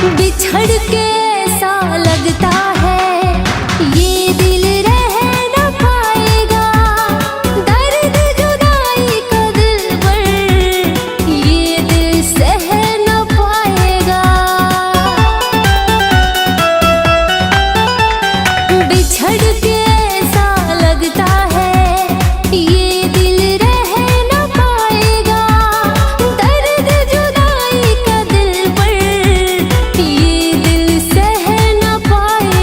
बिछड़ के सा लगता है ये दिल रह न पाएगा। दर्द जुदाई का दिल पर ये दिल सह न पाएगा। बिछड़ के सा लगता है ये दिल रह न पाएगा। दर्द जुदाई का दिल पर ये दिल सह न पाएगा।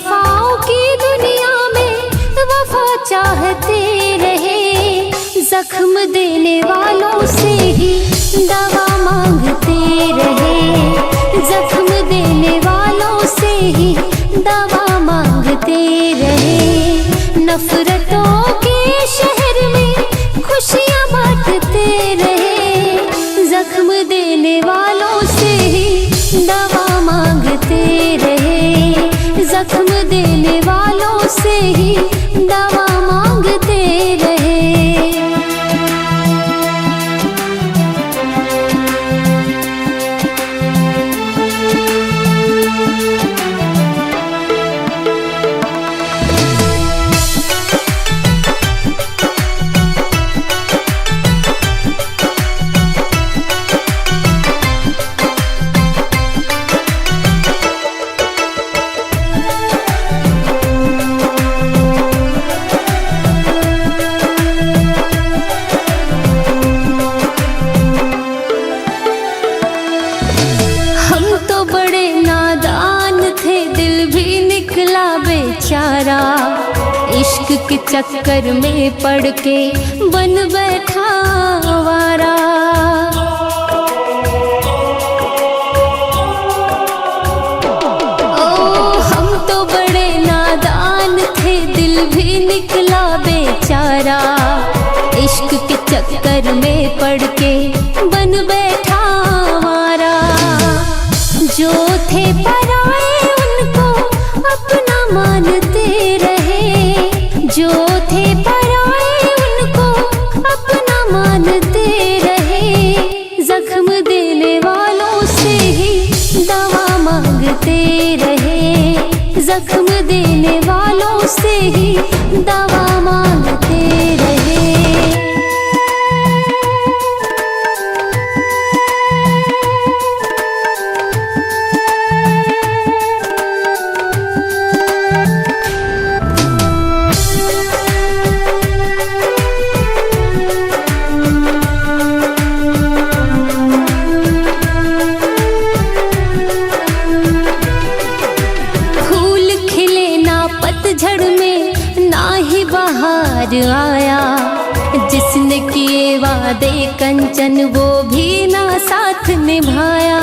वफाओं की दुनिया में वफा चाहते रहे, जख्म देने वालों से ही दवा मांगते रहे, जख्म देने वालों से ही दवा मांगते रहे। नफरतों के शहर में खुशियाँ बांटते रहे, जख्म देने वालों से ही दवा मांगते रहे, जख्म देने वालों से ही दवा मांगते रहे। बेचारा इश्क के चक्कर में पड़ के बन बैठा आवारा। ओ हम तो बड़े नादान थे, दिल भी निकला बेचारा, इश्क के चक्कर में पड़ के बन बैठा आवारा। जो थे पराए उनको अपना मानते रहे, जो थे पराए उनको अपना मानते रहे, जख्म देने वालों से ही दवा मांगते रहे, जख्म देने वालों से ही दवा मांगते रहे। आया जिसने किए वादे कंचन वो भी ना साथ निभाया।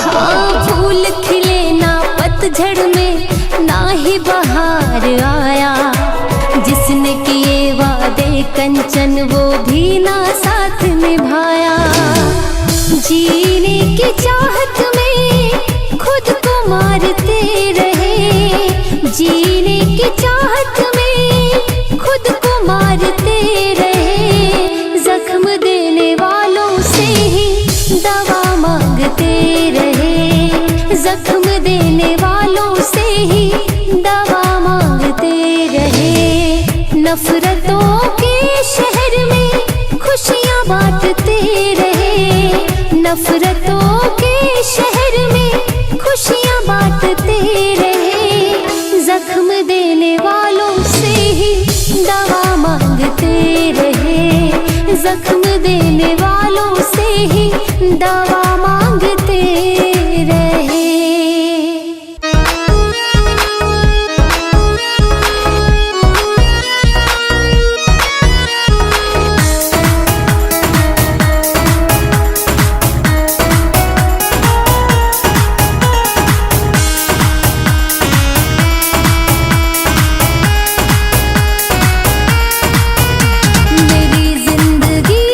हाँ फूल खिले ना पतझड़ में ना ही बहार आया, जिसने किए वादे कंचन वो भी ना साथ निभाया। जीने की चाहत में खुद को मारते रहे, जीने की चाहत में खुद को मारते रहे, जख्म देने वालों से ही दवा मांगते रहे, जख्म देने वालों से ही दवा मांगते रहे। नफरतों के शहर में खुशियाँ बांटते रहे, नफरतों के शहर में खुशियाँ बांटते रहे, जख्म देने वालों से ही दवा मांगते रहे, जख्म देने वालों से ही दवा मांगते रहे। मेरी जिंदगी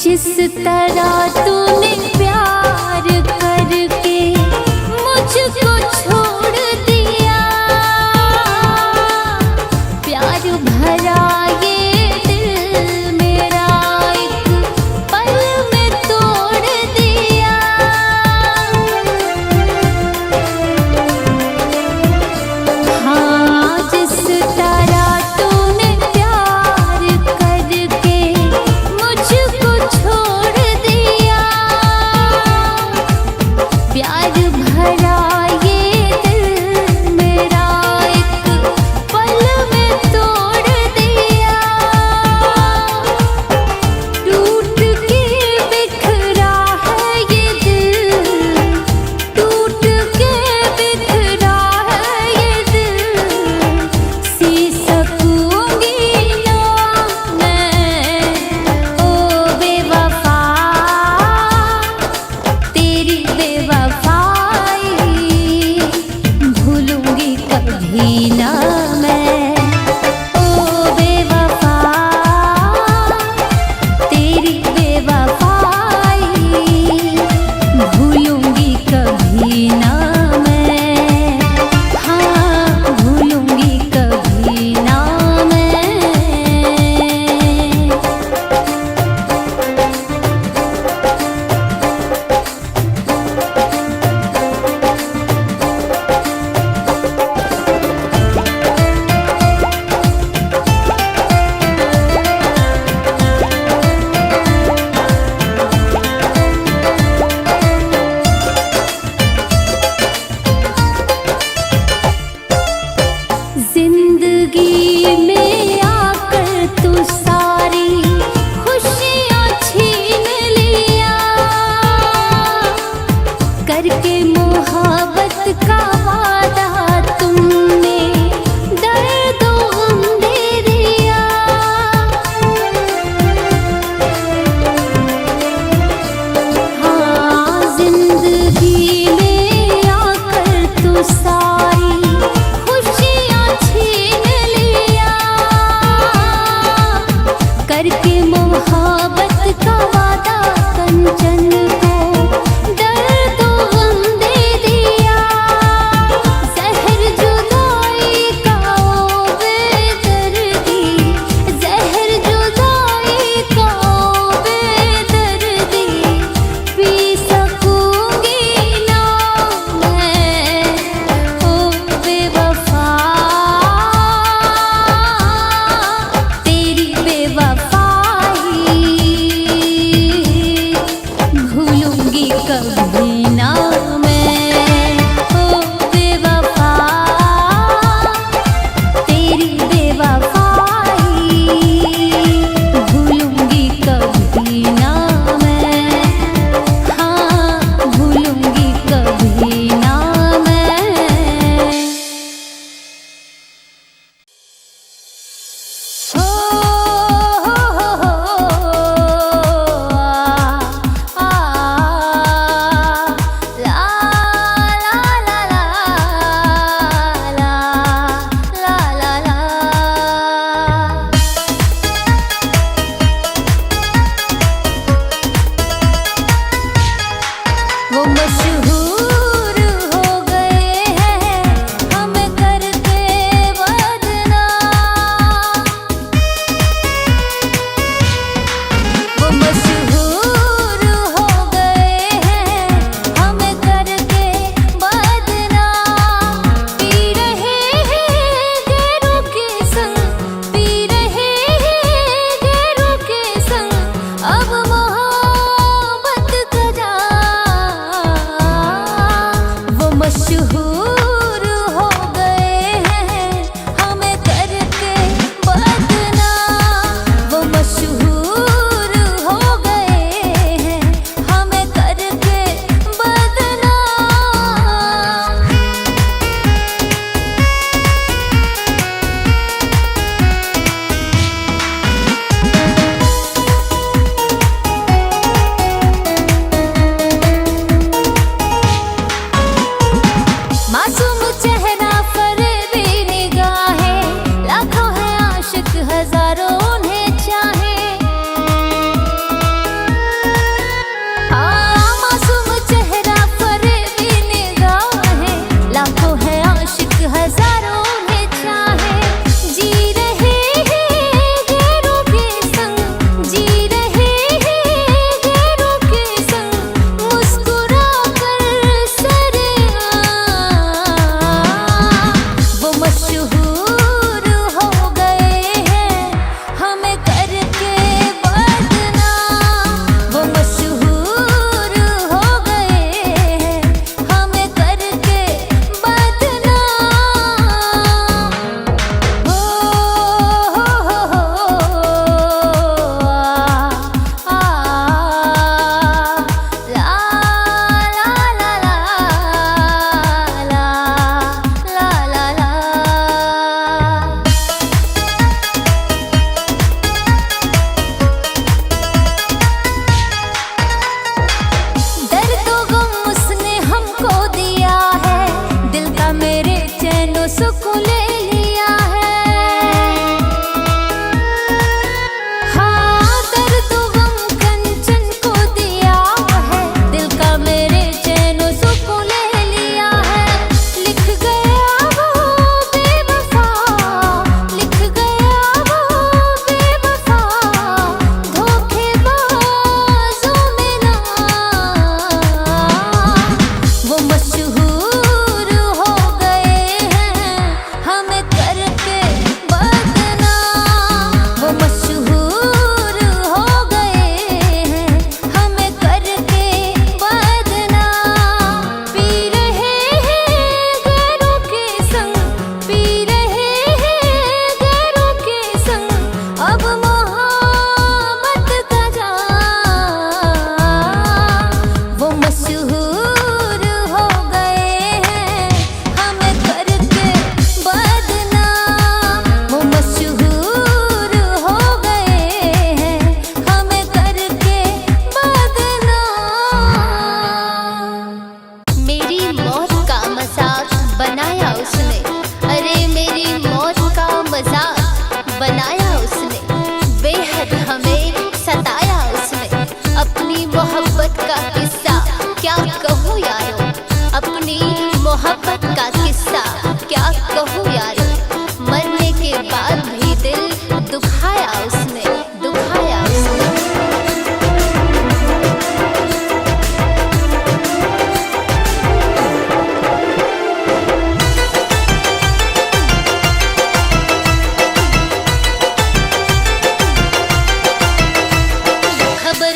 जिस तरह तूने प्यार करके मुझको छोड़ दिया, प्यार भरा ये दिल मेरा एक पल में तोड़ दिया। हाँ, जिस तरह तूने प्यार करके मुझको छोड़ दिया,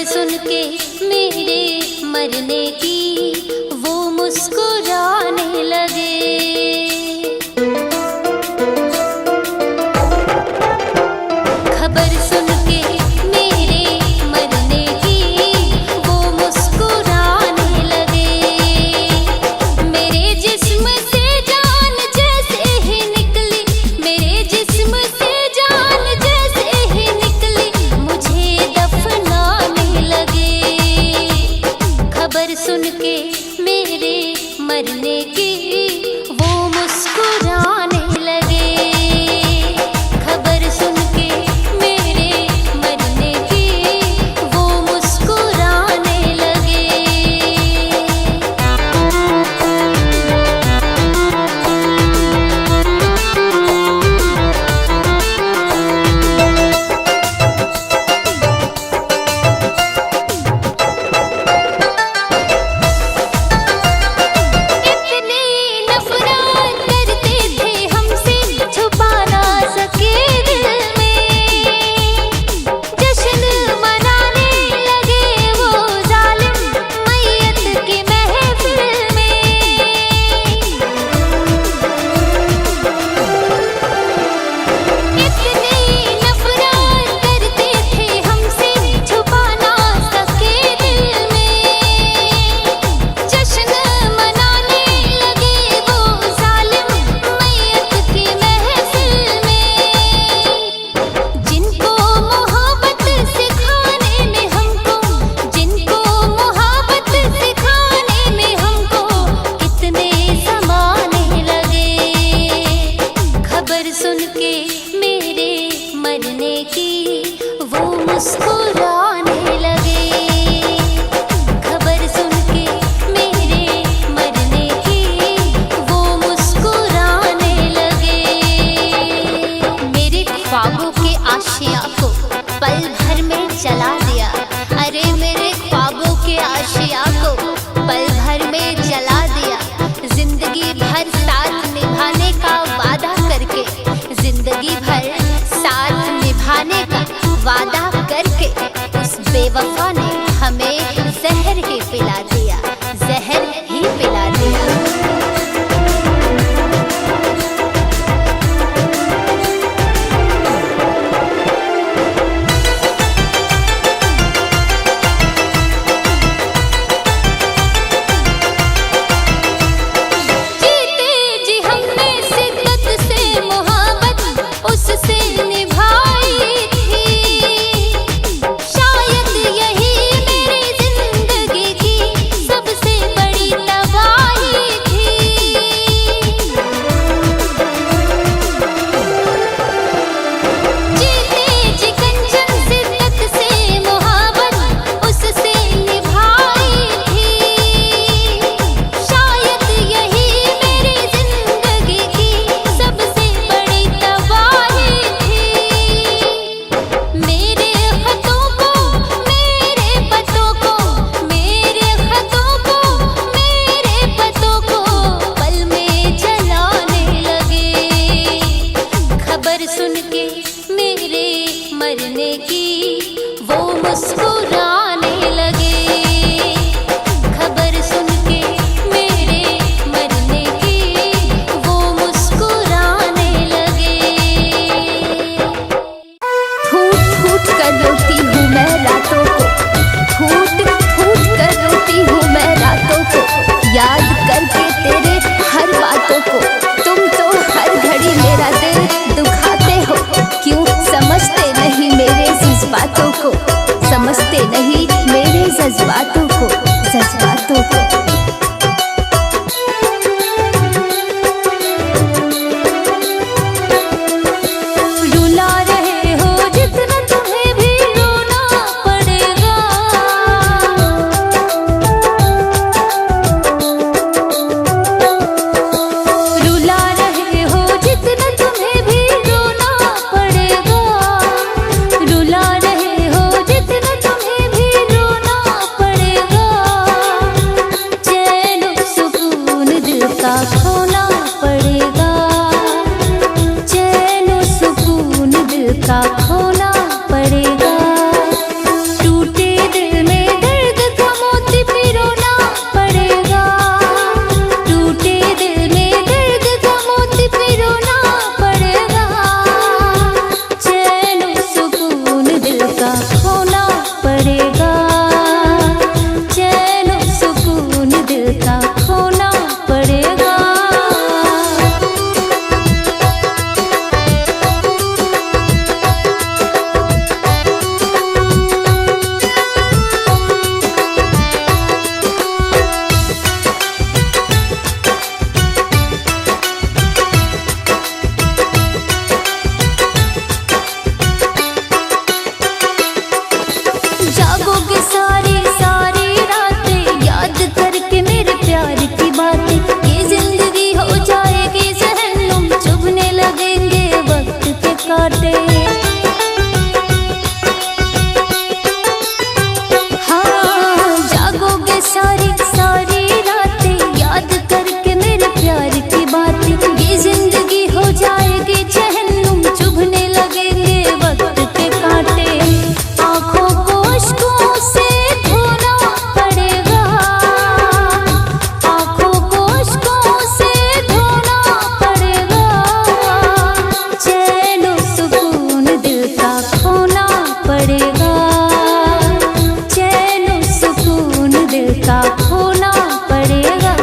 सुन के मेरे मरने की वो मुस्कुराने लगे। खबर सुन के मेरे मरने की वो मुस्कुराने लगे। मेरे जिस्म से जान जैसे ही निकली, मेरे जिस्म से जान जैसे ही निकली, मुझे दफनाने लगे। खबर सुन के मेरे मरने की वो मुस्कुराने लगे। खबर सुन के मेरे मरने की वो मुस्कुराने लगे। इतनी नफरत करते थे हमसे, छुपा ना सके दिल में। जश्न मनाने लगे वो जालिम मैयत की महफिल में। इतनी नफरत करते थे हमसे, छुपा ना सके दिल में। जश्न मनाने लगे वो जालिम मैयत की महफिल में। जिनको मोहब्बत सिखाने में हमको, जिनको मोहब्बत सिखाने में हमको कितने ज़माने लगे। खबर सुन के मेरे मरने की वो मुस्कुराने लगे। खबर सुन के मेरे मरने की वो मुस्कुराने लगे। मेरे ख्वाबों के आशिया को पल भर में जला दिया। अरे मेरे ख्वाबों के आशिया को पल भर में जला दिया। जिंदगी भर साथ निभाने का वादा करके, जिंदगी भर साथ निभाने का वादा करके उस बेवफा ने हमें जहर ही पिला दिया, जहर ही पिला दिया। जीते जी हमने शिद्दत से मोहब्बत उससे निभाई थी। शायद यही मेरी जिंदगी की सबसे बड़ी तबाही थी। जीते जी कंचन शिद्दत से मोहब्बत उससे निभाई थी। शायद यही मेरी जिंदगी की सबसे बड़ी तबाही थी। मेरे खतों को, मेरे पतों को, मेरे खतों को, मेरे पतों को पल में जलाने लगे। खबर सुन के मेरे मरने की वो मुस्कुराने लगे। खबर सुन के मेरे मरने की वो मुस्कुराने लगे। फूट फूट कर रोती हूँ मैं रातों को, फूट फूट कर रोती हूँ मैं रातों को, याद करके तेरे हर बातों को। तुम तो हर घड़ी मेरा दिल दुखाते हो, क्यों समझते नहीं मेरे जज्बातों को, समझते नहीं मेरे जज्बातों को, जज्बातों को। रुला रहे हो जितना तुम्हें भी रोना पड़ेगा। रुला रहे हो जितना तुम्हें भी रोना पड़ेगा। रुला रहे हो जितना तुम्हें भी रोना पड़ेगा। सारी सारी रातें याद करके मेरे प्यार की बातें। ये जिंदगी हो जाएगी जहन्नुम, चुभने लगेंगे वक्त के कांटे। आँखों को अश्कों से धोना पड़ेगा, आँखों को अश्कों से धोना पड़ेगा। चैन और सुकून दिल का खोना पड़ेगा, चैन और सुकून दिल का खोना पड़ेगा।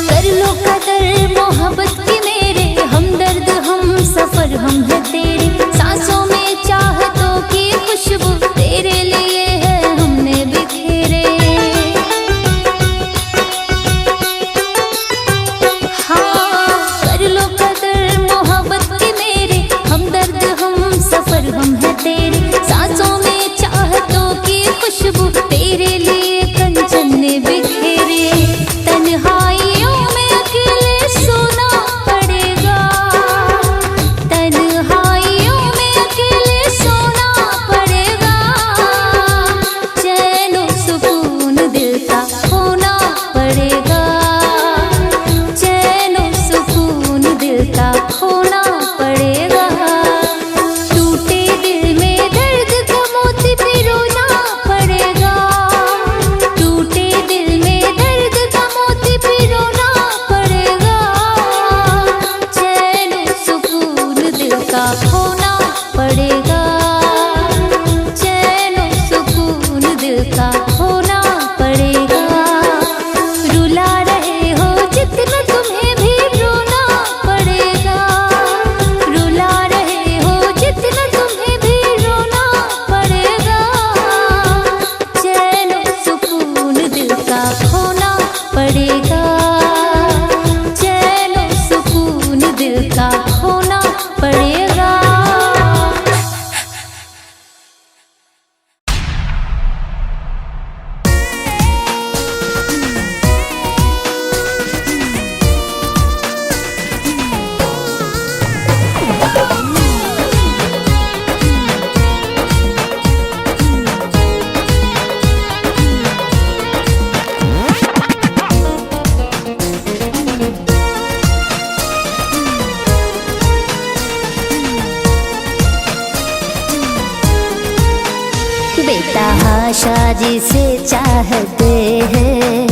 कर लो कदर मोहब्बत की मेरे, हमदर्द हम सफर हम है तेरे। सांसों में चाहतों की खुशबू तेरे लिए है हमने बिखेरे। हाँ कर लो कदर मोहब्बत की मेरे, हमदर्द हम सफर हम है तेरे। सांसों में चाहतों की खुशबू तेरे लिए कंचन ने बिखेरे। तन्हाइयों में अकेले सोना पड़ेगा, तन्हाइयों में अकेले सोना पड़ेगा। चैन और सुकून दिल का खोना पड़ेगा, चैन और सुकून दिल का खोना पड़ेगा। टूटे दिल में दर्द का मोती पिरोना पड़ेगा, टूटे दिल में दर्द का मोती पिरोना पड़ेगा। चैन और सुकून दिल का खोना पड़ेगा, चैन और सुकून दिल का खोना पड़ेगा। रुला रहे हो जितना तुम्हें भी रोना पड़ेगा, रुला रहे हो जितना तुम्हें भी रोना पड़ेगा। चैन और सुकून दिल का खोना पड़ेगा, चैन और सुकून दिल का खोना पड़ेगा। बेटा हाशा जिसे चाहते हैं,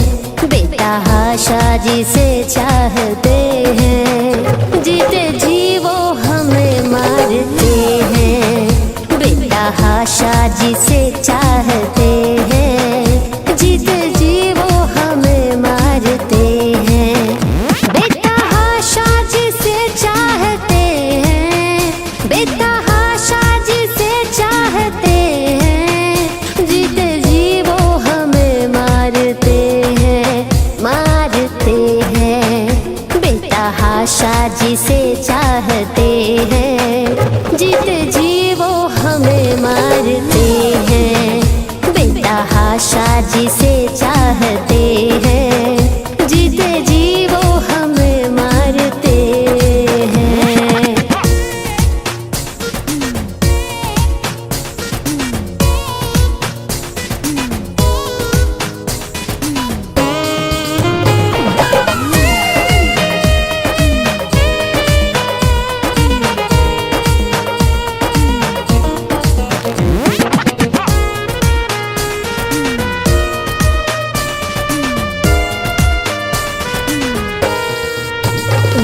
बेटा हाशा जिसे चाहते हैं। जीते जी वो हमें मारते हैं, बेटा हाशा जिसे चाहते हैं। जीते जी वो हमें मारते हैं। बेटा हाशा जिसे चाहते हैं, बेटा हाशा जिसे चाहते हैं। जीते जी वो हमें मारते हैं, मारते हैं। बेटा हाशा जिसे चाहते हैं, जीते जी वो हमें मारते हैं। बेटा हाशा जिसे चाहते हैं, जीते जी वो हमें मारते हैं।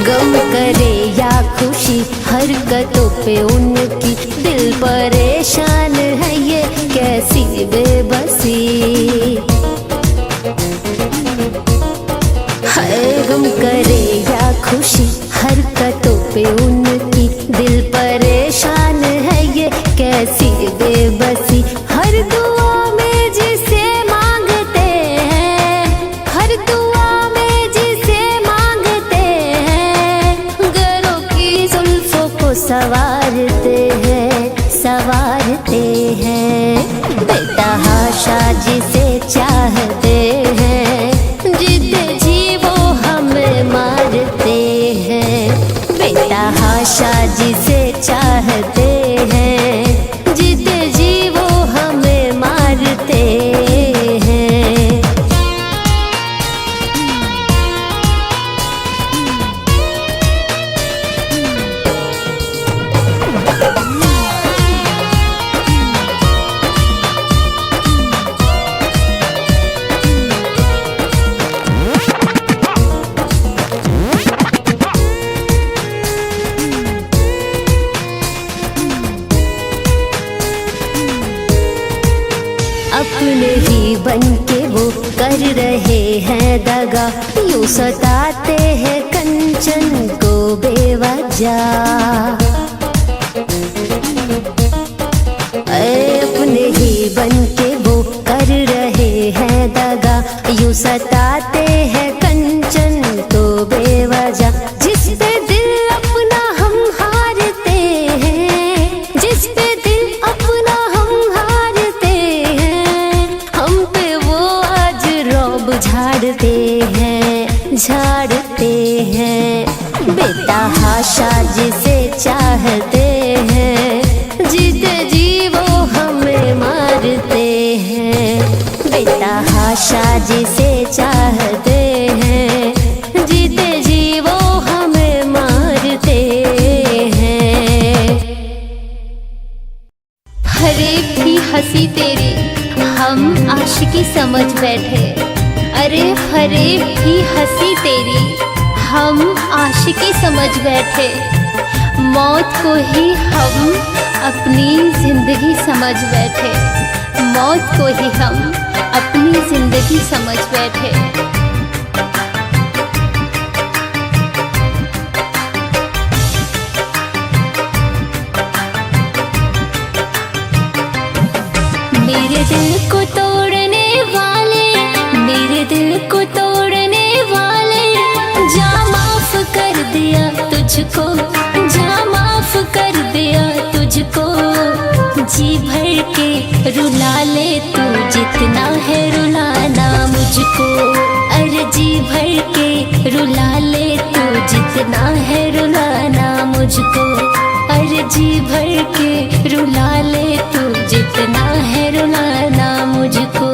गम करे या खुशी हरकतों पे उनकी, दिल परेशान है ये कैसी बेबसी। है गम करे या खुशी हरकतों पे उनकी, दिल परेशान है ये कैसी बेबसी। हर दुआ में जिसे मांगते हैं, हर दुआ कर रहे हैं दगा, यूं सताते हैं कंचन को बेवजह। अपने ही बन के वो कर रहे हैं दगा, यूं सताते हैं कंचन को बेवजह। जिस पे दिल अपना हम हारते हैं, जिस पे दिल अपना हम हारते हैं, हम पे वो आज रौब झाड़ते हैं, झाड़ते हैं। बेतहाशा जिसे चाहते हैं, जीते जी वो हमें मारते हैं। बेतहाशा जिसे चाहते हैं, जीते जी वो हमें मारते हैं। हर एक की हंसी तेरी हम आशिकी समझ बैठे, अरे हर एक की हंसी तेरी हम आशिकी समझ बैठे। मौत को ही हम अपनी जिंदगी समझ बैठे, मौत को ही हम अपनी जिंदगी समझ बैठे। मेरे दिल को तोड़ने वाले, मेरे दिल को तोड़ने वाले, जा माफ कर दिया तुझको, जा माफ कर दिया तुझको। जी भर के रुला ले तू जितना है रुलाना मुझको, अरे जी भर के रुला ले तू जितना है रुलाना मुझको, अरे जी भर के रुला ले तू जितना है रुलाना मुझको।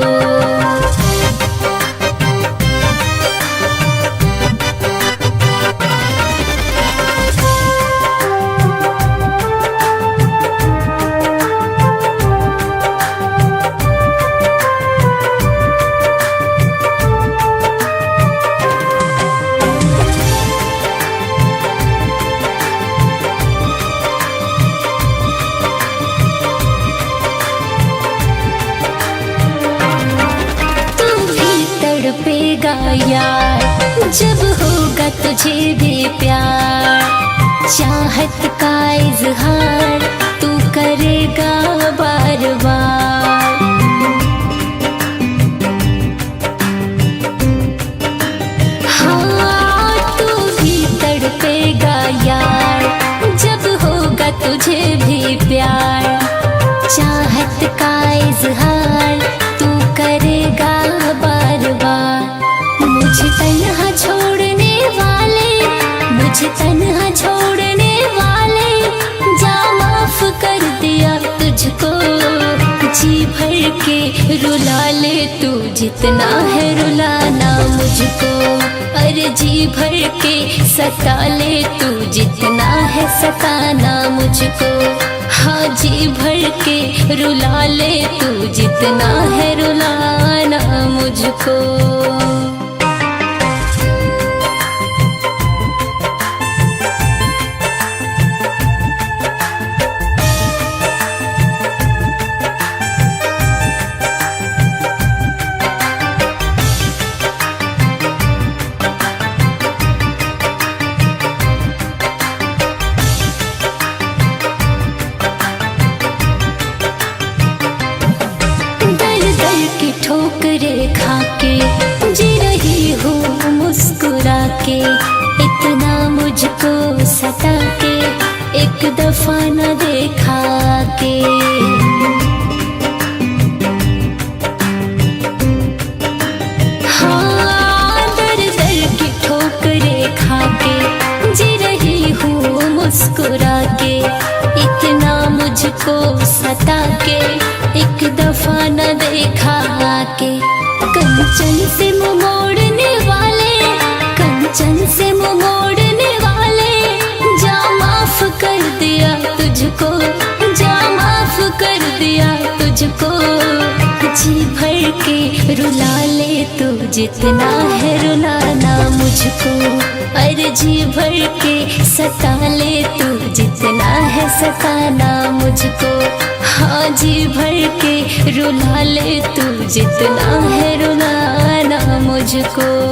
तड़पेगा यार जब होगा तुझे भी प्यार, चाहत का इजहार तू करेगा बार बार। हाँ तू भी तड़पेगा यार जब होगा तुझे भी प्यार, चाहत का इजहार तू करेगा बार बार। मुझे तन्हा छोड़ने वाले, मुझे तन्हा छोड़ने वाले, जा माफ कर दिया तुझको। जी भर के रुला ले तू जितना है रुलाना मुझको, अरे जी भर के सता ले तू जितना है सताना मुझको। हाँ जी भर के रुला ले तू जितना है रुलाना मुझको। ठोकरे खा के जी रही हूँ मुस्कुरा के, इतना मुझको सता के एक दफा न देखा के। हाँ दर दर की ठोकरे खा के जी रही हूँ मुस्कुरा के, इतना मुझको सता के एक दफा न देखा के। कंचन से मुँह मोड़ने वाले, कंचन से मुँह मोड़ने वाले, जा माफ कर दिया तुझको, जा माफ कर दिया तुझको। जी भर के रुला ले तू जितना है रुलाना मुझको, अरे जी भर के सता ले तू जितना है सताना मुझको। हाँ जी भर के रुला ले तू जितना है रुलाना मुझको।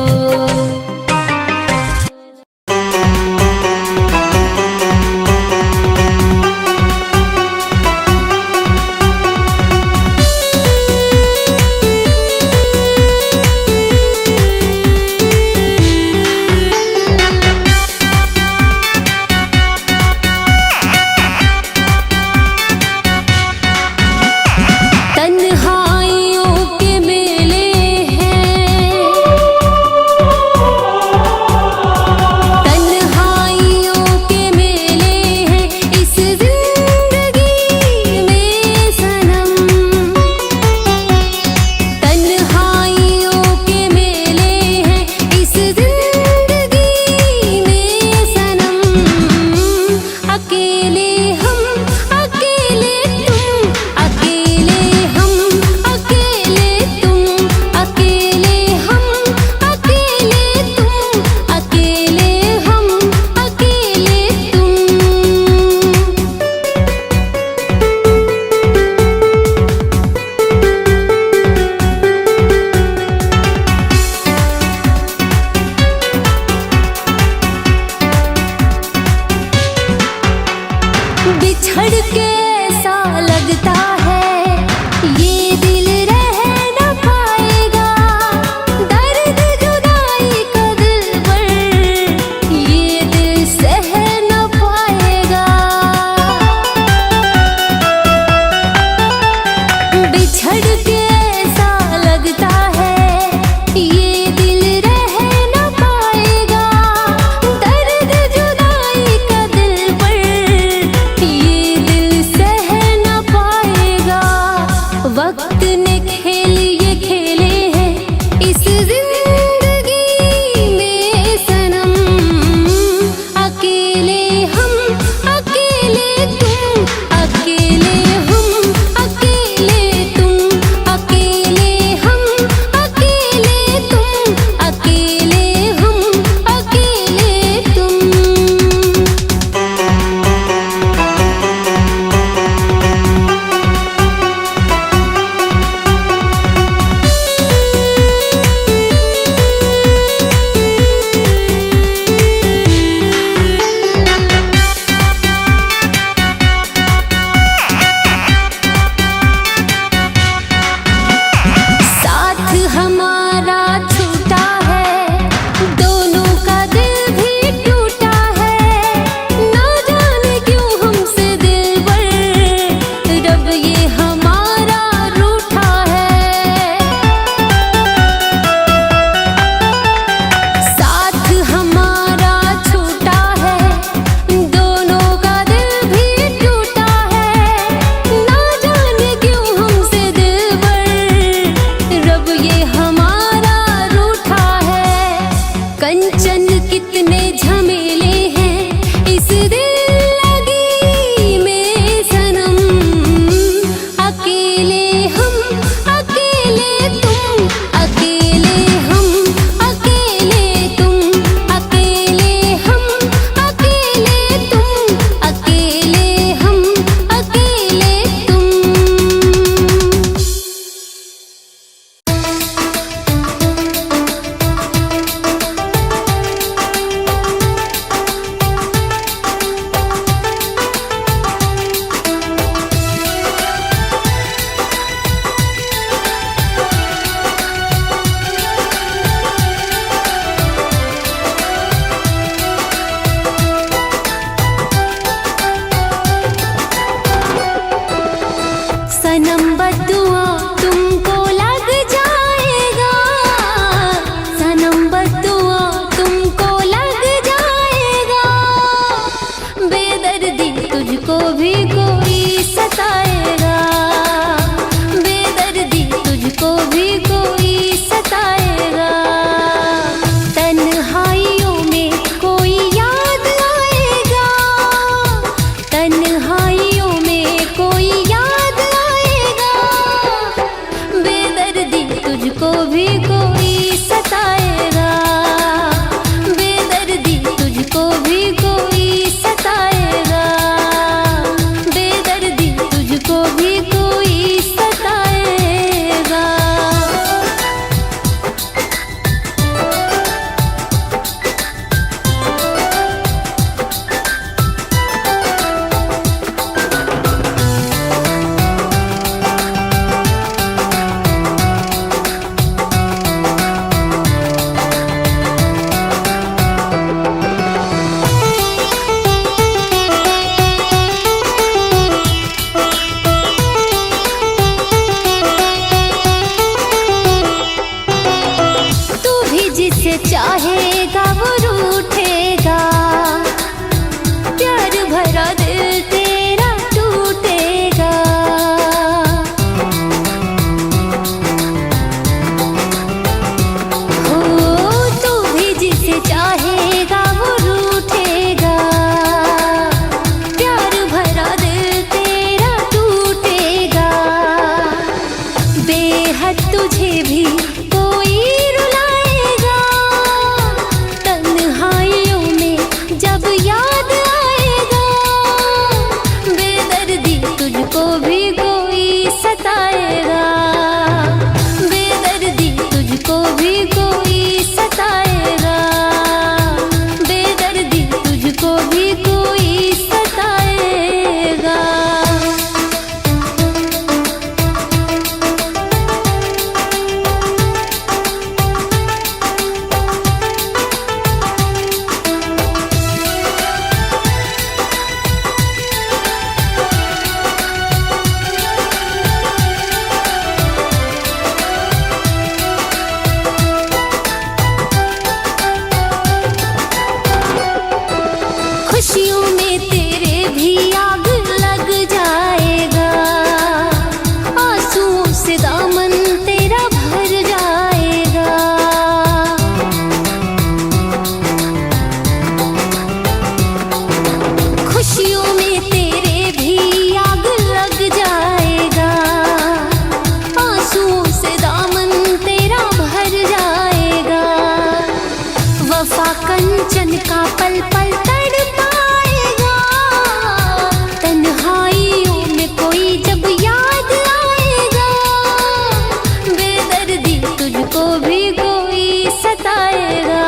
जिसे चाहेगा वो रूठेगा, प्यार भरा दिल तेरा टूटेगा। हो तू भी जिसे चाहेगा वो रूठेगा, प्यार भरा दिल तेरा टूटेगा। बेहद तुझे भी कोई रुलाएगा, तन्हाइयों में जब याद आएगा। बेदर्दी तुझको भी कोई सताएगा, बेदर्दी तुझको भी कोई सताएगा, बेदर्दी तुझको भी कोई सताएगा। खुशियों में तेरे भी आग लग जाएगा, आंसुओं से दामन तेरा भर जाएगा। खुशियों में तेरे भी आग लग जाएगा, आंसुओं से दामन तेरा भर जाएगा। वफा कंचन का पल पल तड़पाएगा, तन्हाइयों में कोई जब याद आएगा। बेदर्दी तुझको भी कोई सताएगा,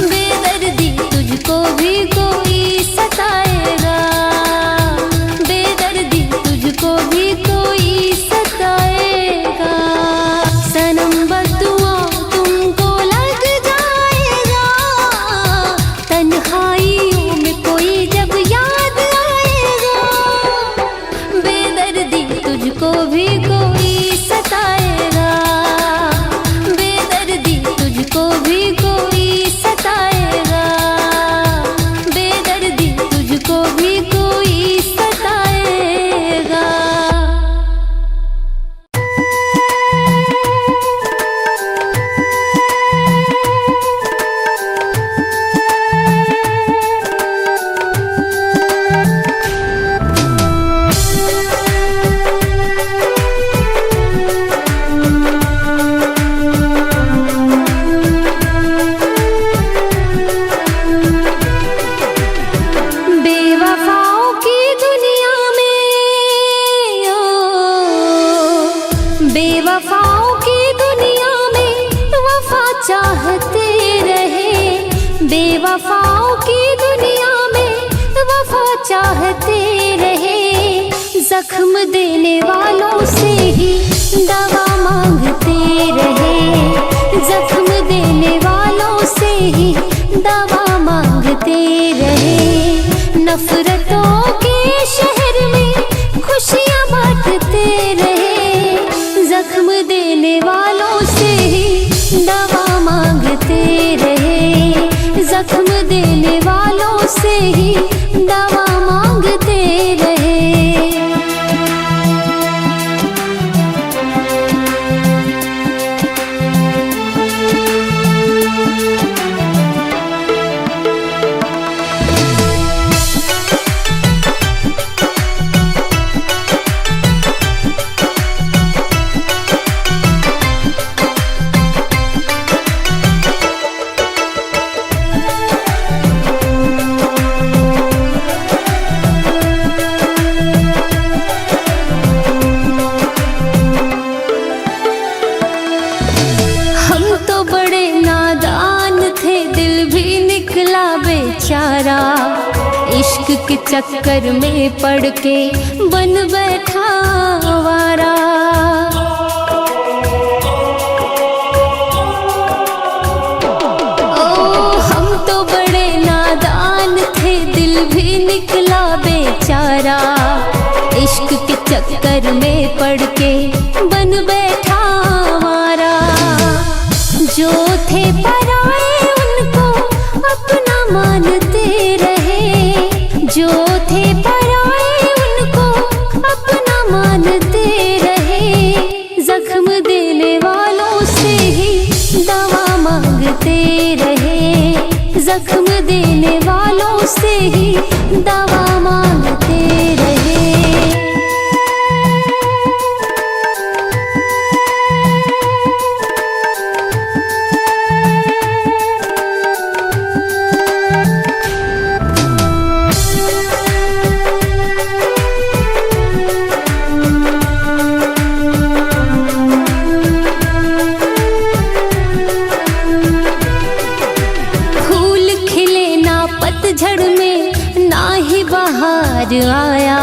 बेदर्दी तुझको भी कोई सताएगा, बेदर्दी तुझको भी कोई सताएगा। सनम बदुआ तुमको लग जाएगा, तन्हाइयों में कोई जब याद आएगा। बेदर्दी तुझको भी कोई सताएगा, बेदर्दी तुझको भी कोई सताएगा, बेदर्दी तुझको भी कोई सताएगा। बेवफाओं की दुनिया में बेवफाओं की दुनिया में वफा चाहते रहे, बेवफाओं की दुनिया में वफा चाहते रहे। जख्म देने वालों से ही दवा मांगते रहे, जख्म देने वालों से ही दवा मांगते रहे। नफरतों के शहर में खुशियाँ बांटते रहे, जख्म देने वालों से ही दवा मांगते रहे, जख्म देने वालों से ही दवा मांगते रहे। बेचारा इश्क के चक्कर में पड़ के बन बैठा आवारा। ओ हम तो बड़े नादान थे, दिल भी निकला बेचारा, इश्क के चक्कर में पड़ के बन बैठा आवारा। जो थे पराए उनको अपना मानते रहे, जो थे पराए उनको अपना मानते रहे। जख्म देने वालों से ही दवा मांगते रहे, जख्म देने वालों से ही दवा मांगते रहे। आया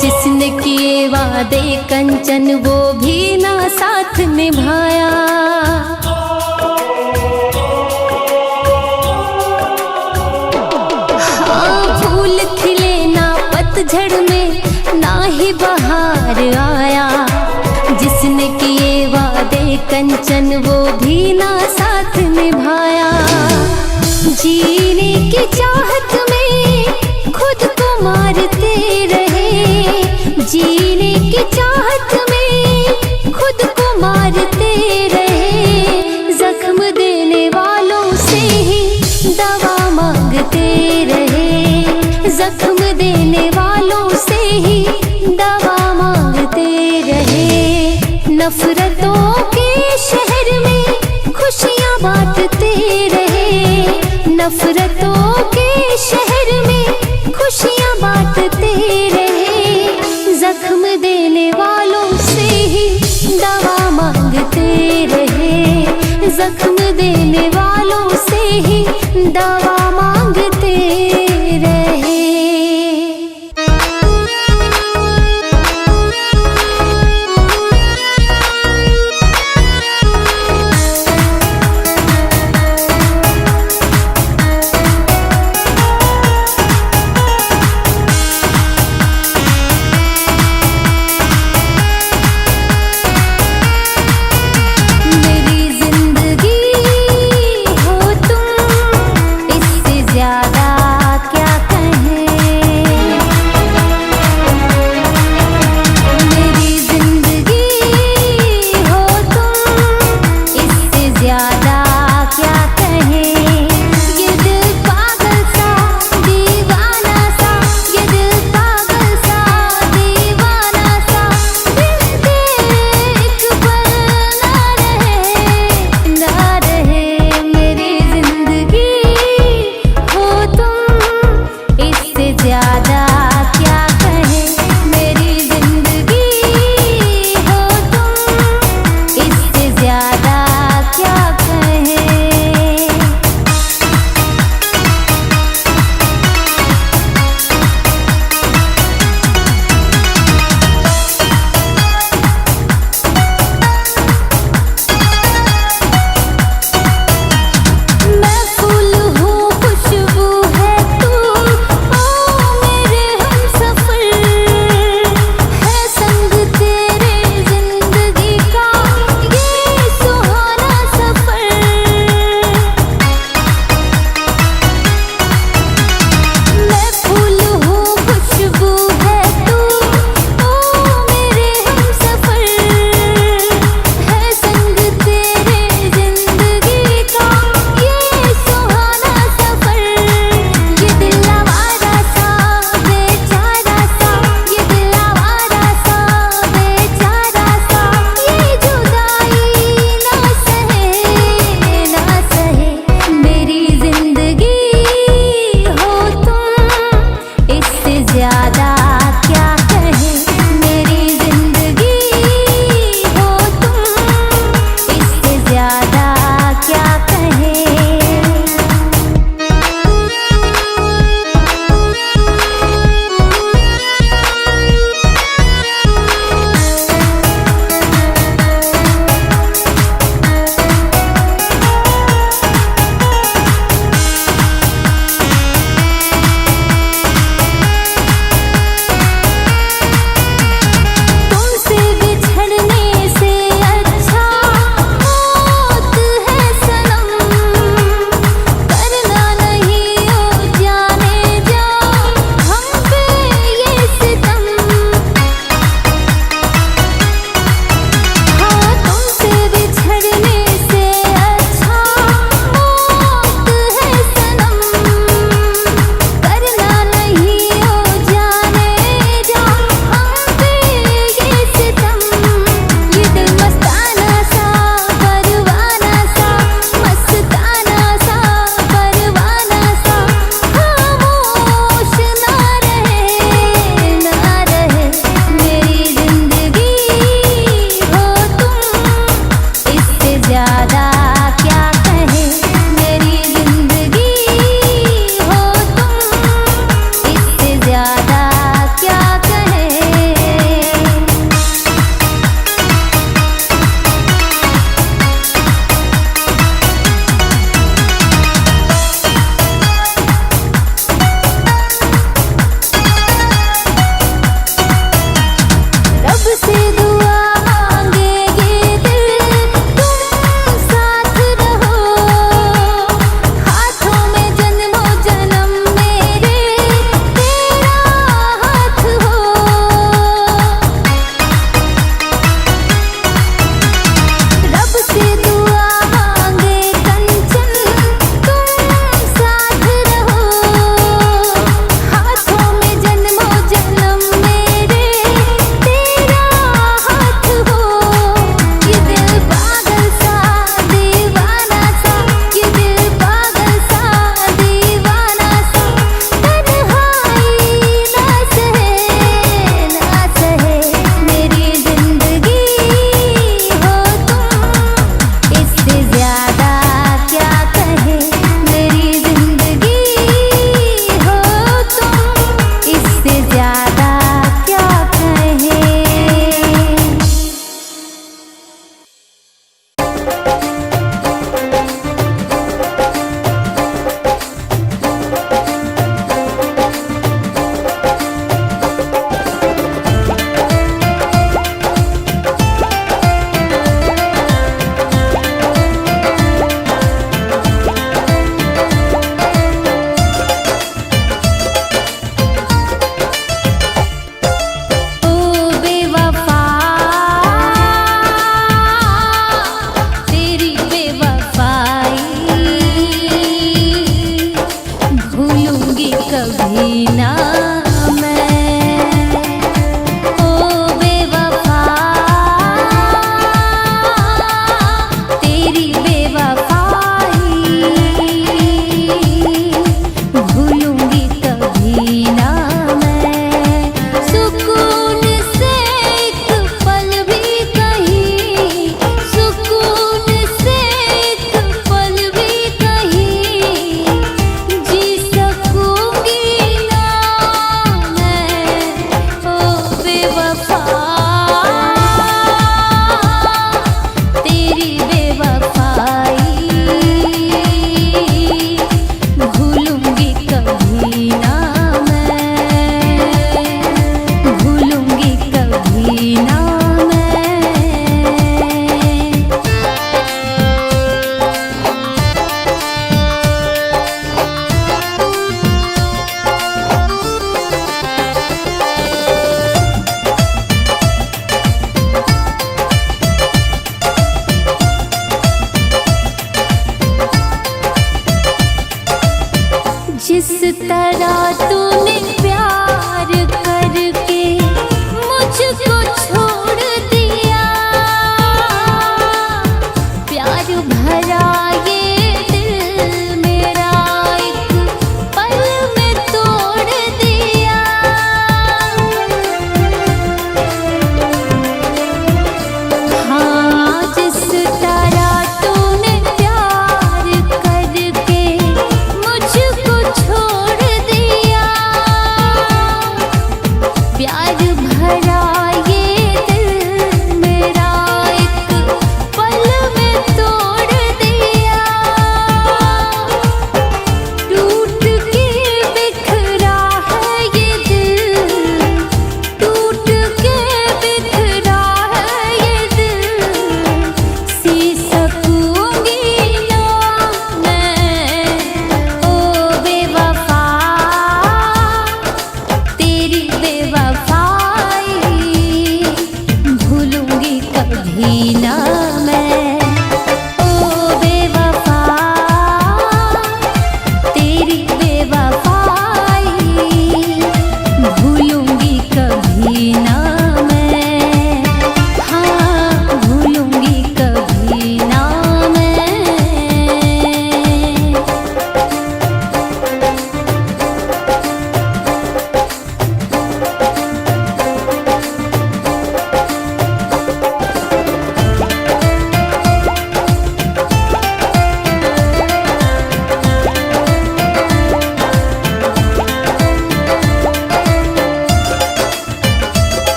जिसने किए वादे कंचन वो भी ना साथ निभाया। हाँ, फूल खिले ना पतझड़ में ना ही बहार आया, जिसने किए वादे कंचन वो भी ना साथ निभाया। जीने की चाहत में खुद को मारते रहे, जीने की चाहत में खुद को मारते रहे। जख्म देने वालों से ही दवा मांगते रहे, जख्म देने वालों से ही दवा मांगते रहे। नफरतों के शहर में खुशियाँ बांटते रहे, नफरतों के शहर में खुशियाँ बांटते रहे। जख्म देने वालों से ही दवा मांगते रहे, जख्म देने वालों से ही दवा मांगते रहे।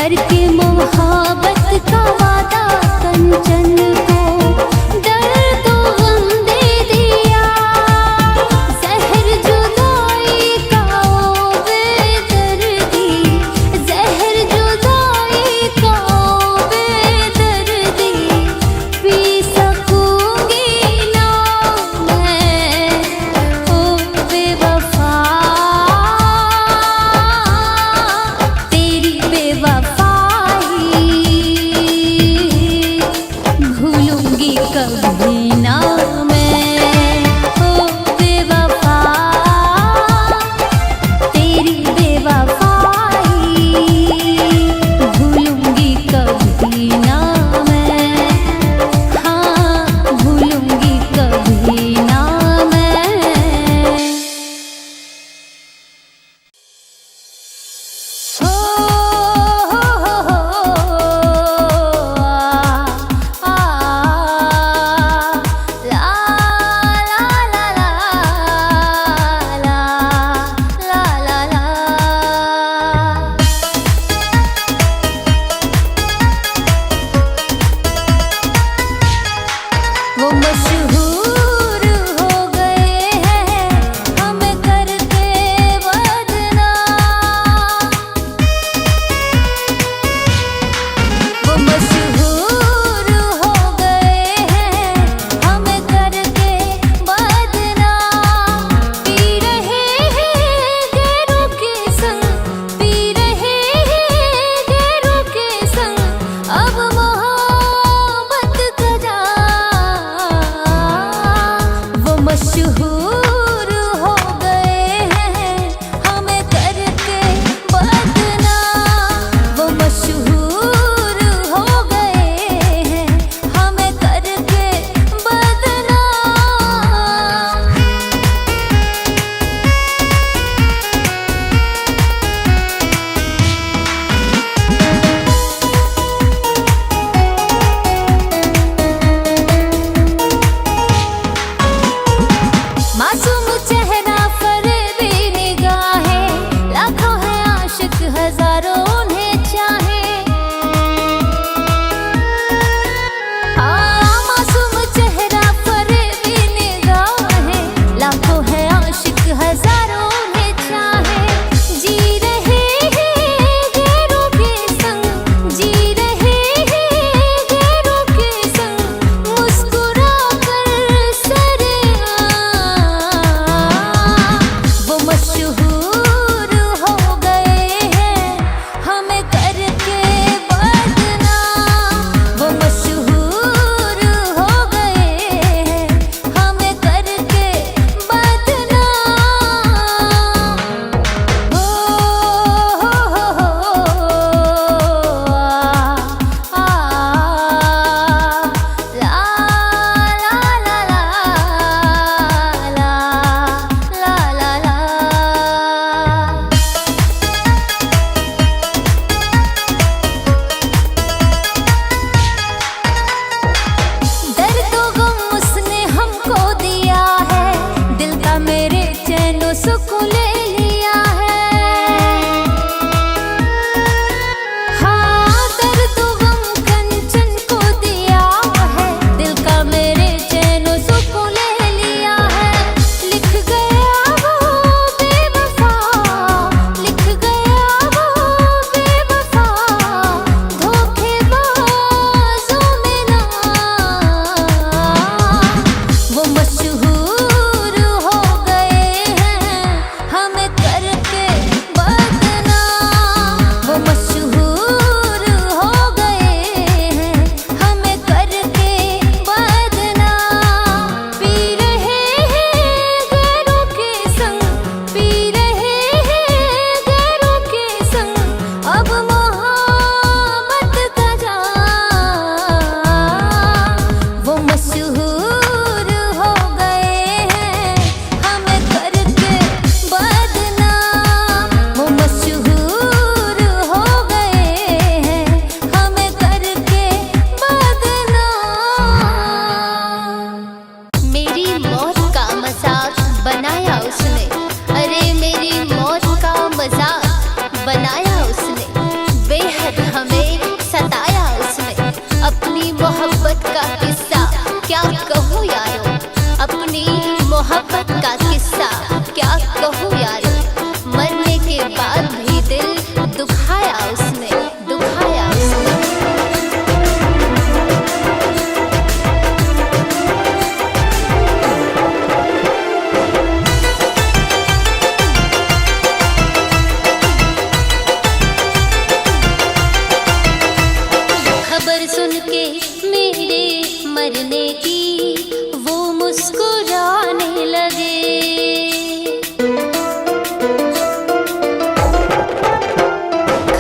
करके मोहब्बत का वादा कंचन को दर्द गम दे दिया। जहर जुदाई का ओ बेदर्दी, जहर जुदाई का ओ बेदर्दी, पी सकूंगी ना मैं ओ बेवफा, तेरी बेवफाई।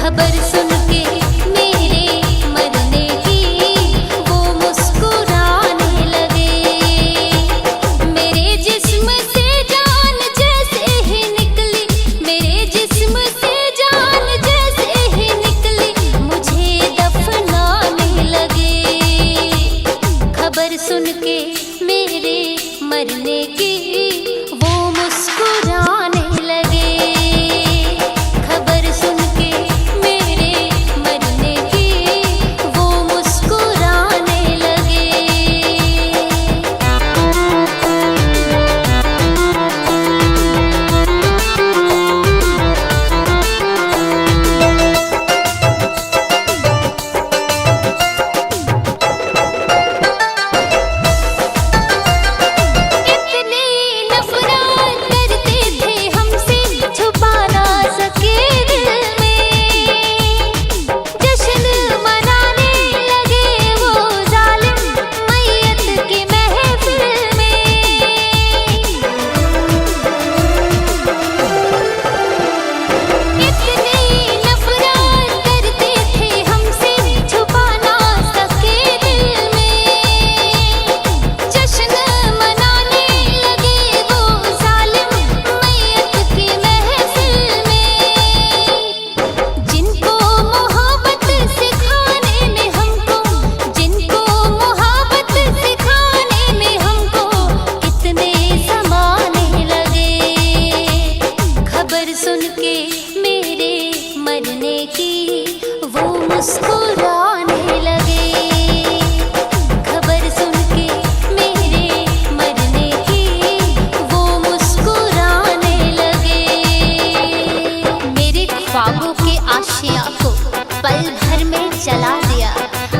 खबर सुन के मेरे मरने की वो मुस्कुराने लगे। मेरे जिस्म से जान जैसे ही निकली, मेरे जिस्म से जान जैसे ही निकली, मुझे दफनाने लगे। खबर सुन के मेरे मरने की वो मुस्कुराने लगे। खबर सुन के मेरे मरने की वो मुस्कुराने लगे। इतनी नफरत करते थे हमसे, छुपा ना सके दिल में। जश्न मनाने लगे वो जालिम मैयत की महफिल में। इतनी नफरत करते थे हमसे, छुपा ना सके दिल में। जश्न मनाने लगे वो जालिम मैयत की महफिल में। जिनको मोहब्बत सिखाने में हमको, जिनको मोहब्बत सिखाने में हमको कितने ज़माने लगे। खबर सुन के मेरे मरने की वो मुस्कुराने लगे। खबर सुन के मेरे मरने की वो मुस्कुराने लगे। मेरे ख्वाबों के आशिया को पल भर में जला दिया।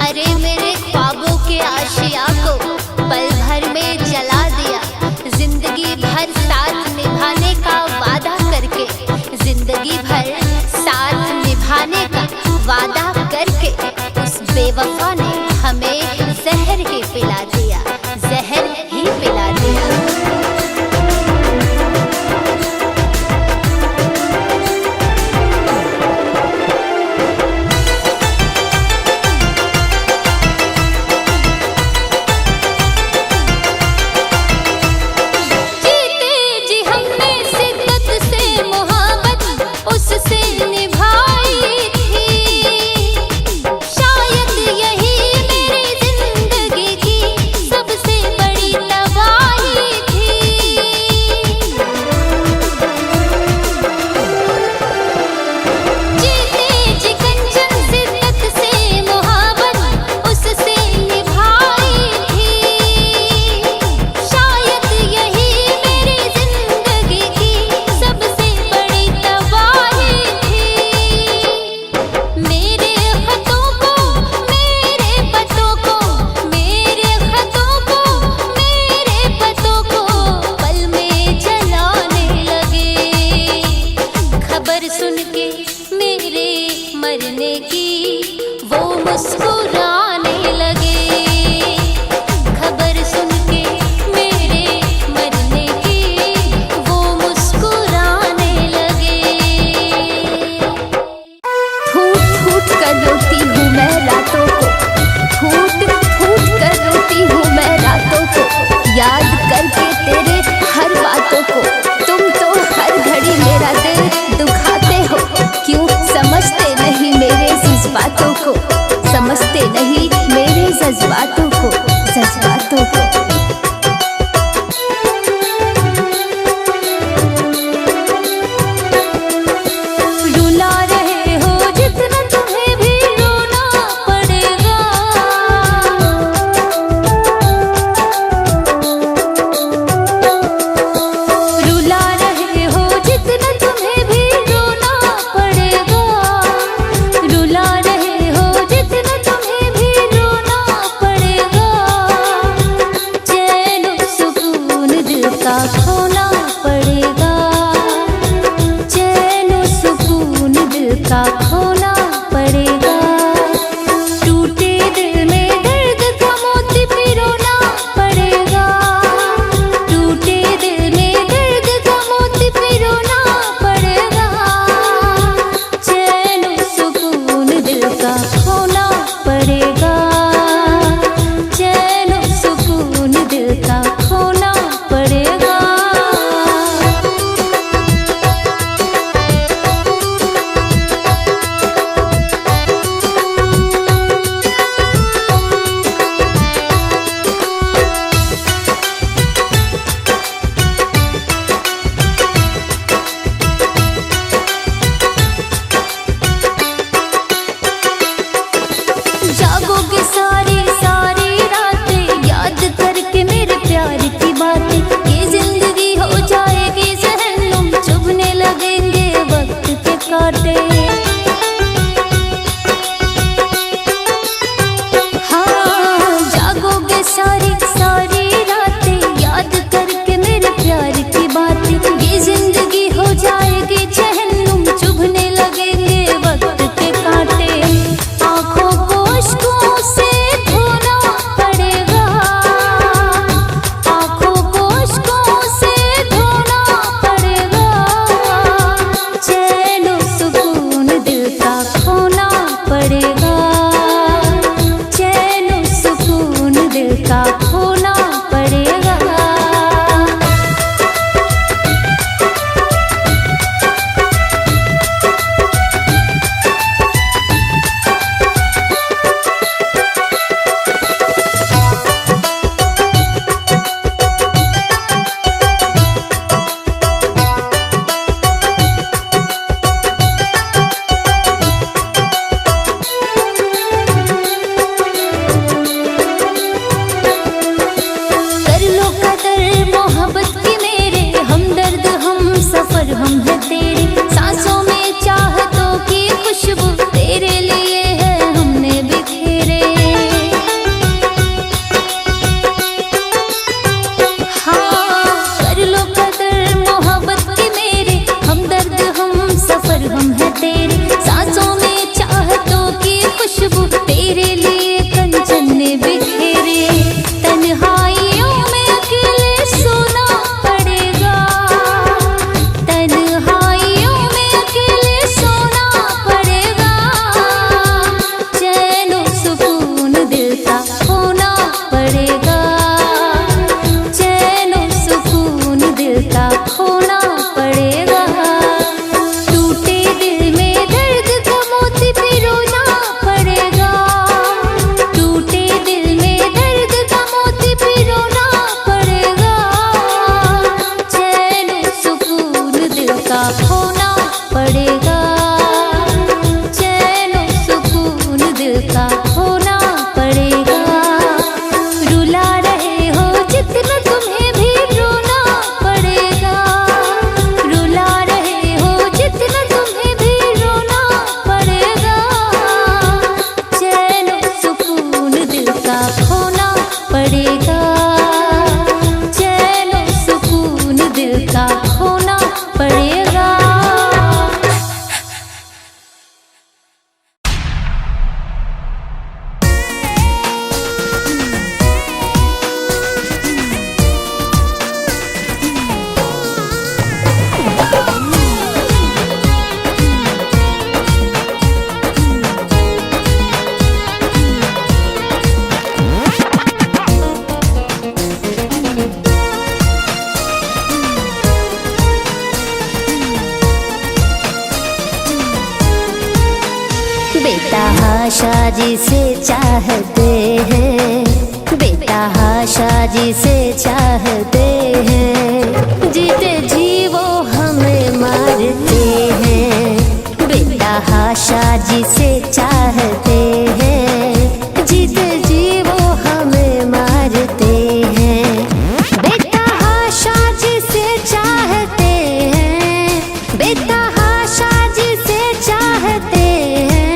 अरे मेरे ख्वाबों के आशिया को पल भर में जला दिया। जिंदगी भर साथ निभाने का वादा करके, जिंदगी भर साथ निभाने का वादा करके उस बेवफा ने हमें जहर ही पिला दिया, जहर ही पिला दिया। जीते जी हमने शिद्दत से मोहब्बत उससे निभाई थी। शायद यही मेरी जिंदगी की सबसे बड़ी तबाही थी। जीते जी कंचन शिद्दत से मोहब्बत उससे निभाई थी। शायद यही मेरी जिंदगी की सबसे बड़ी तबाही थी। मेरे खतों को, मेरे पतों को, मेरे खतों को, मेरे पतों को पल में जलाने लगे। खबर सुन के मेरे मरने की वो मुस्कुराने लगे। खबर सुन के मेरे मरने की वो मुस्कुराने लगे। फूट फूट कर रोती हूँ मैं रातों को, फूट फूट कर रोती हूँ मैं रातों को, याद करके तेरे हर बातों को। तुम तो हर घड़ी मेरा दिल दुखाते हो, क्यों समझते नहीं मेरे जज्बातों को, समझते नहीं मेरे जज्बातों को, जज्बातों को। रुला रहे हो जितना तुम्हें भी रोना पड़ेगा। रुला रहे हो जितना तुम्हें भी रोना पड़ेगा। रुला रहे हो जितना तुम्हें भी हाशा जिसे चाहते हैं, बेटा हाशा जिसे चाहते हैं, जीते जी वो हमें मारते हैं। बेटा हाशा जिसे चाहते हैं, जीते जी वो हमें मारते हैं। बेटा हाशा जिसे चाहते हैं, बेटा हाशा जिसे चाहते हैं,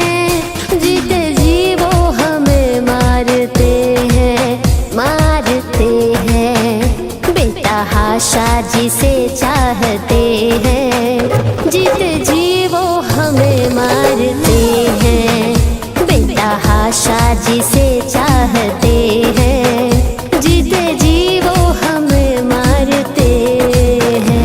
जीते जी वो हमें मारते हैं, मारते हैं। बेटा हाशा जिसे चाहते हैं, जीते जी वो हमें मारते हैं। बेटा हाशा जिसे चाहते हैं, जीते जी वो हमें मारते हैं।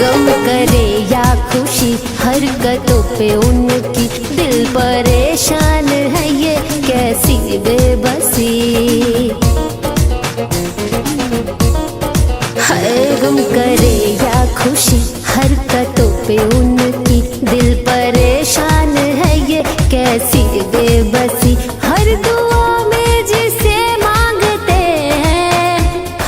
गम करे या खुशी हरकतों पे उनकी, दिल परेशान है ये कैसी बेबसी। है गम करे या खुशी हरकतों पे उनकी, दिल परेशान है ये कैसी बेबसी। हर दुआ में जिसे मांगते हैं,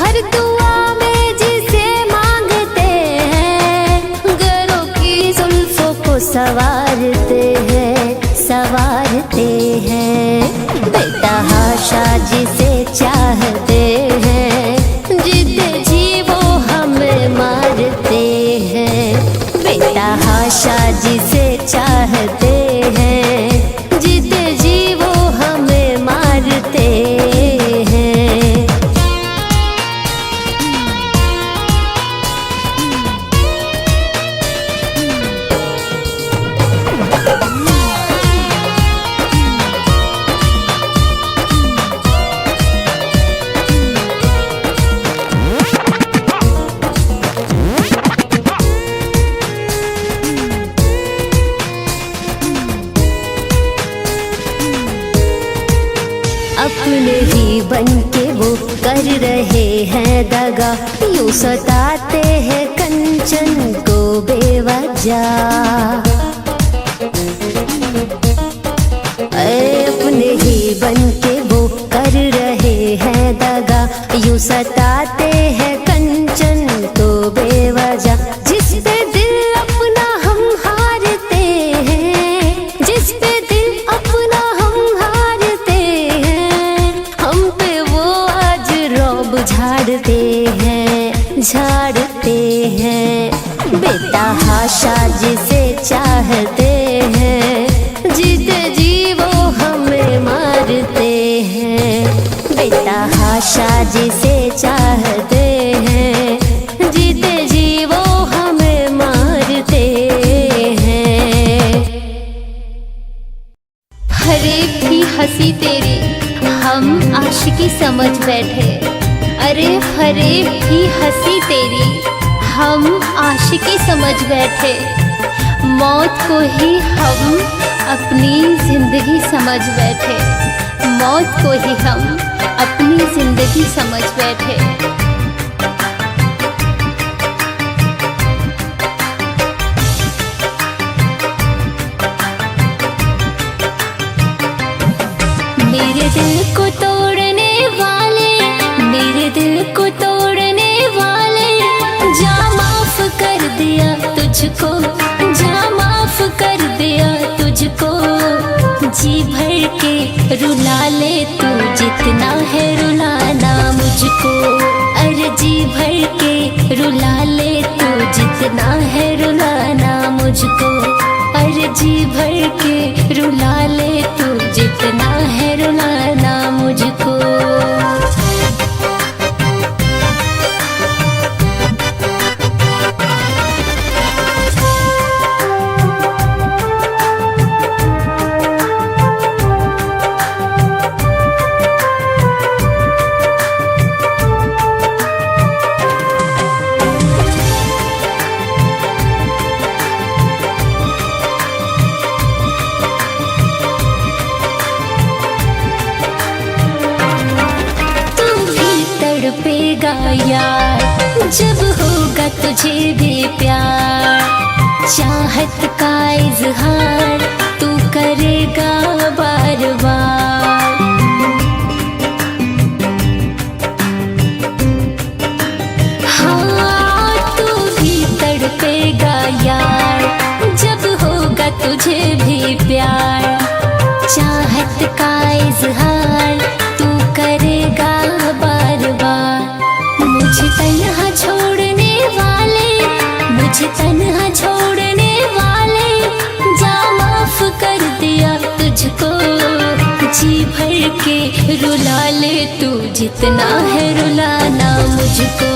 हर दुआ में जिसे मांगते हैं, घरों की जुल्फों को सवारते हैं, सवारते हैं। बेटा हाशा जिसे चाहते हैं, जीते जी वो हमें मारते हैं। बेटा हाशा जिसे चाहते हैं, जीते जी वो हमें मारते हैं। अपने ही बन के वो कर रहे हैं दगा, यूं सताते हैं कंचन को बेवजह। अपने ही बन के वो कर रहे हैं दगा, यूं सताते हैं कंचन को बेवजह। जिस पे दिल अपना हम हारते हैं, जिस पे दिल अपना हम हारते हैं, हम पे वो आज रौब झाड़ते हैं, झाड़ते हैं। बेटा हाशा जिसे चाहते हैं, जीते जी वो हमें मारते हैं। बेटा हाशा जिसे चाहते हैं, जीते जी वो हमें मारते हैं। हर एक की हंसी तेरी हम आशिकी समझ बैठे, अरे हर एक की हंसी तेरी हम आशिकी समझ बैठे। मौत को ही हम अपनी जिंदगी समझ बैठे, मौत को ही हम अपनी जिंदगी समझ बैठे। मेरे दिल को तोड़ने वाले, मेरे दिल को तोड़ने वाले, जा माफ कर दिया तुझको, जा माफ कर दिया तुझको। जी भर के रुला ले तू जितना है रुलाना मुझको, अरे जी भर के रुला ले तू जितना है रुलाना मुझको, अरे जी भर के रुला ले तू जितना है रुलाना मुझको। यार। जब होगा तुझे भी प्यार, चाहत का इजहार तू करेगा बार बार। हाँ तू भी तड़पेगा यार, जब होगा तुझे भी प्यार, चाहत का इजहार तू करेगा बार बार। मुझे तन्हा छोड़ने वाले, मुझे तन्हा छोड़ने वाले, जा माफ कर दिया तुझको। जी भर के रुला ले तू जितना है रुलाना मुझको,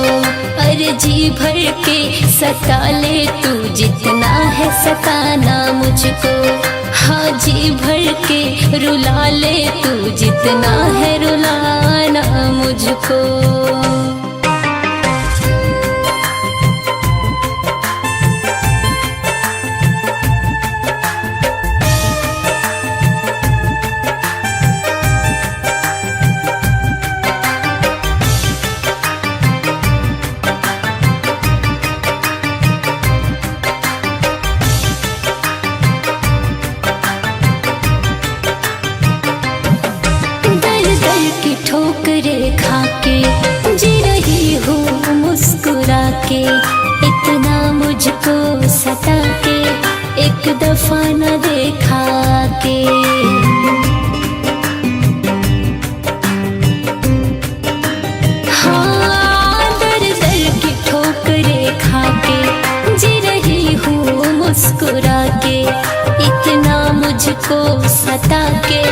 अरे जी भर के सता ले तू जितना है सताना मुझको। हाँ जी भर के रुला ले तू जितना है रुलाना मुझको। ठोकरे खा के जी रही हूँ मुस्कुरा के, इतना मुझको सता के एक दफा न देखा के। हाँ दर दर की ठोकरे खा के जी रही हूँ मुस्कुरा के, इतना मुझको सता के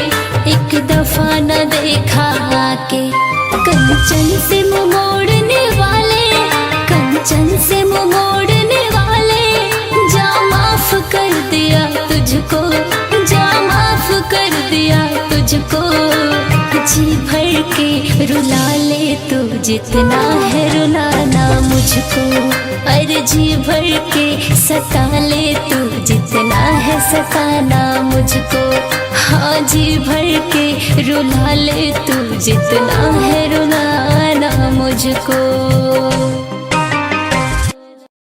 एक दफा न देखा के। कंचन से मुँह मोड़ने वाले, कंचन से मुँह मोड़ने वाले, जा माफ कर दिया तुझको, जा माफ कर दिया तुझको। जी भर के रुला ले तू जितना है रुलाना मुझको, अरे जी भर के सता ले तू जितना है सताना मुझको। हाँ जी भर के रुला ले तू जितना है रुलाना मुझको।